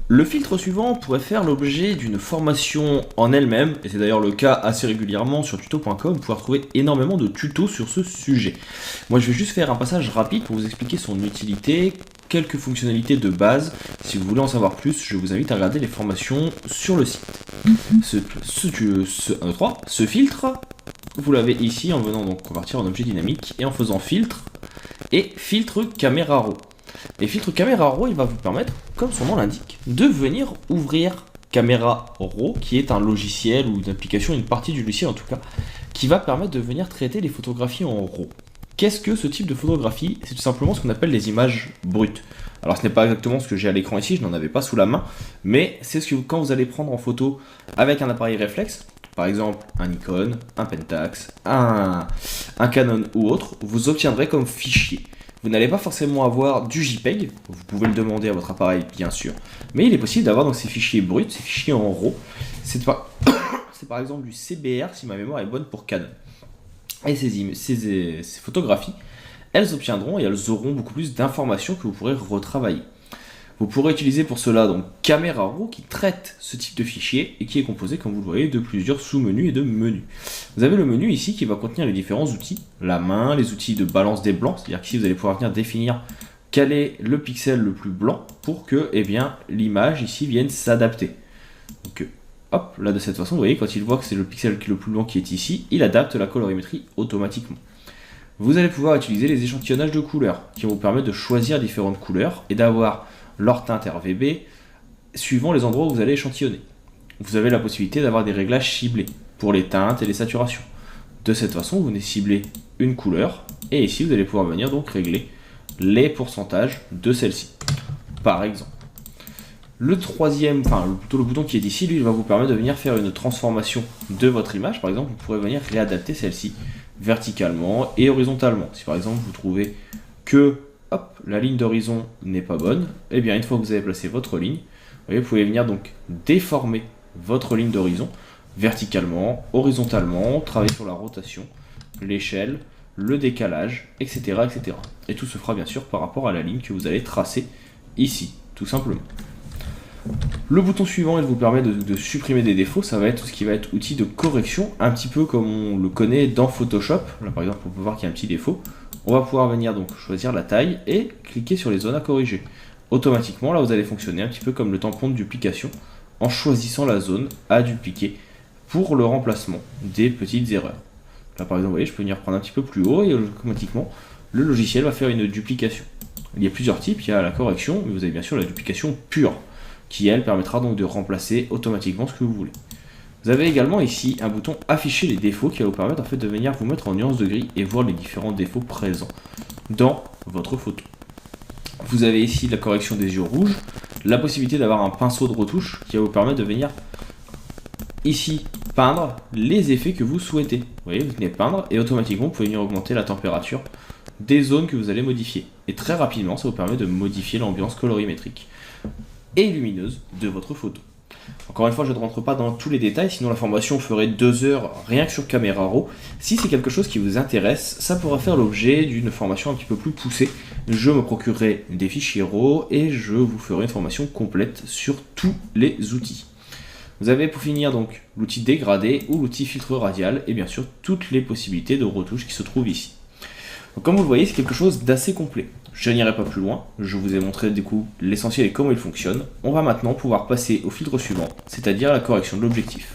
Le filtre suivant pourrait faire l'objet d'une formation en elle-même, et c'est d'ailleurs le cas assez régulièrement sur tuto.com, vous pouvez retrouver énormément de tutos sur ce sujet. Moi je vais juste faire un passage rapide pour vous expliquer son utilité, quelques fonctionnalités de base. Si vous voulez en savoir plus, je vous invite à regarder les formations sur le site. Ce filtre, vous l'avez ici en venant donc convertir en objet dynamique et en faisant filtre et filtre caméra raw. Et filtre caméra raw, il va vous permettre, comme son nom l'indique, de venir ouvrir Camera Raw, qui est un logiciel ou une application, une partie du logiciel en tout cas, qui va permettre de venir traiter les photographies en RAW. Qu'est-ce que ce type de photographie? C'est tout simplement ce qu'on appelle les images brutes. Alors ce n'est pas exactement ce que j'ai à l'écran ici, je n'en avais pas sous la main, mais c'est ce que quand vous allez prendre en photo avec un appareil réflexe, par exemple un Nikon, un Pentax, un Canon ou autre, vous obtiendrez comme fichier. Vous n'allez pas forcément avoir du JPEG, vous pouvez le demander à votre appareil bien sûr, mais il est possible d'avoir donc ces fichiers bruts, ces fichiers en RAW. C'est par exemple du CBR si ma mémoire est bonne pour Canon. Et ces photographies, elles obtiendront et elles auront beaucoup plus d'informations que vous pourrez retravailler. Vous pourrez utiliser pour cela donc Camera Raw qui traite ce type de fichier et qui est composé, comme vous le voyez, de plusieurs sous-menus et de menus. Vous avez le menu ici qui va contenir les différents outils, la main, les outils de balance des blancs, c'est-à-dire qu'ici vous allez pouvoir venir définir quel est le pixel le plus blanc pour que l'image ici vienne s'adapter. Donc hop, là de cette façon, vous voyez, quand il voit que c'est le pixel le plus blanc qui est ici, il adapte la colorimétrie automatiquement. Vous allez pouvoir utiliser les échantillonnages de couleurs qui vont vous permettre de choisir différentes couleurs et d'avoir leur teinte RVB suivant les endroits où vous allez échantillonner. Vous avez la possibilité d'avoir des réglages ciblés pour les teintes et les saturations. De cette façon, vous venez cibler une couleur et ici vous allez pouvoir venir donc régler les pourcentages de celle-ci. Par exemple, le bouton qui est ici, lui, il va vous permettre de venir faire une transformation de votre image. Par exemple, vous pourrez venir réadapter celle-ci verticalement et horizontalement. Si par exemple vous trouvez que la ligne d'horizon n'est pas bonne, et bien une fois que vous avez placé votre ligne, vous pouvez venir donc déformer votre ligne d'horizon verticalement, horizontalement, travailler sur la rotation, l'échelle, le décalage, etc., etc. Et tout se fera bien sûr par rapport à la ligne que vous allez tracer ici, tout simplement. Le bouton suivant, il vous permet de supprimer des défauts, ça va être tout ce qui va être outil de correction, un petit peu comme on le connaît dans Photoshop. Là par exemple, on peut voir qu'il y a un petit défaut. On va pouvoir venir donc choisir la taille et cliquer sur les zones à corriger. Automatiquement, là vous allez fonctionner un petit peu comme le tampon de duplication en choisissant la zone à dupliquer pour le remplacement des petites erreurs. Là par exemple, vous voyez, je peux venir prendre un petit peu plus haut et automatiquement, le logiciel va faire une duplication. Il y a plusieurs types, il y a la correction, mais vous avez bien sûr la duplication pure, qui elle permettra donc de remplacer automatiquement ce que vous voulez. Vous avez également ici un bouton afficher les défauts qui va vous permettre en fait de venir vous mettre en nuance de gris et voir les différents défauts présents dans votre photo. Vous avez ici la correction des yeux rouges, la possibilité d'avoir un pinceau de retouche qui va vous permettre de venir ici peindre les effets que vous souhaitez. Vous voyez, vous venez peindre et automatiquement vous pouvez venir augmenter la température des zones que vous allez modifier. Et très rapidement, ça vous permet de modifier l'ambiance colorimétrique et lumineuse de votre photo. Encore une fois, je ne rentre pas dans tous les détails, sinon la formation ferait 2 heures rien que sur Camera Raw. Si c'est quelque chose qui vous intéresse, ça pourra faire l'objet d'une formation un petit peu plus poussée. Je me procurerai des fichiers RAW et je vous ferai une formation complète sur tous les outils. Vous avez pour finir donc l'outil dégradé ou l'outil filtre radial et bien sûr toutes les possibilités de retouche qui se trouvent ici. Donc, comme vous le voyez, c'est quelque chose d'assez complet. Je n'irai pas plus loin, je vous ai montré du coup l'essentiel et comment il fonctionne. On va maintenant pouvoir passer au filtre suivant, c'est-à-dire la correction de l'objectif.